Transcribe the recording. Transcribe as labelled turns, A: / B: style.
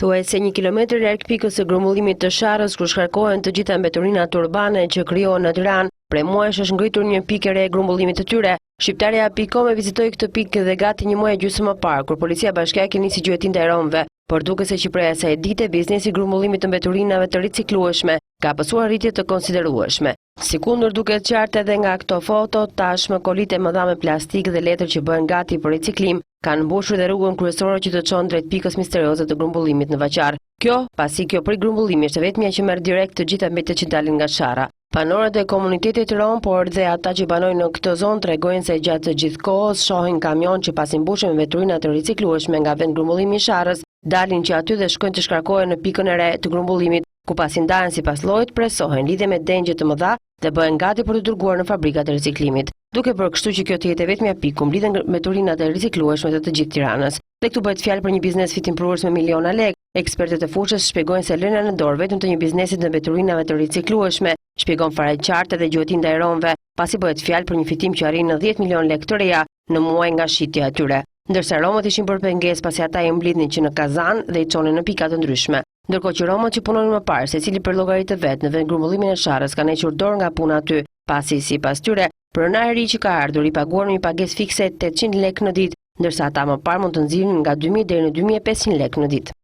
A: Thuajse 1 kilometër larg pikës së grumbullimit të Sharrës, ku shkarkohen të gjitha mbeturinat urbane që krijohen në Tiranë, prej muajsh është ngritur një pikë e re e grumbullimit të tyre. Shqiptarja.com e vizitoi këtë pikë dhe gati një muaj e gjysmë më parë, kur policia bashkiake nisi gjuetin e romëve, por duke se që prej asaj dite biznesi i grumbullimit të mbeturinave të riciklueshme ka pasur rritje të konsiderueshme. Sikundur duket qartë edhe nga këto foto, tashmë kolite mëdha me plastik dhe letër që bëhen gati për riciklim kanë mbushur dhe rrugën kryesore që të çon drejt pikës misterioze të grumbullimit në Vaçar. Pasi kjo prej grumbullimi është vetmja që merr direkt të gjitha mbetet që dalin nga Sharra. Banorët e komunitetit rom, por dhe ata që banojnë në këtë zonë tregojnë se gjatë të gjithë kohës shohin kamion që pasi mbushen me veturina të riciklueshme nga vend grumbullimi i Sharrës, dalin që aty dhe shkojnë të shkarkohen në pikën e re të grumbullimit, ku pasi ndahen sipas llojit, presohen lidhe me dengje të mëdha dhe bëhen gati për të dërguar në fabrikat e riciklimit. Duke bërë kështu që kjo të jetë vetmja pikë ku mblidhen veturinat e riciklueshme të gjithë Tiranës. Dhe këtu bëhet fjalë për një biznes fitimprues me miliona lekë. Ekspertët e fushës shpjegojnë se lënia në dorë vetëm të një biznesi të veturinave të riciklueshme, shpjegon fare qartë dhe gjuetinda e romëve, pasi bëhet fjalë për një fitim që arrin në 10 milion lekë të reja në muaj nga shitja e tyre. Ndërsa romët ishin bërë pengesë pasi ata i mblidhnin që në kazan dhe i çonin në pika të ndryshme. Ndërkohë që romët që punonin më parë, secili për llogaritë vet në vend grumbullimin e Sharrës kanë hequr dorë nga puna aty, pasi sipas tyre, pronari i ri që ka ardhur i paguar me një pagesë fikse 800 lekë në ditë, ndërsa ata më parë mund të nxirrin nga 2000 deri në 2500 lekë në ditë.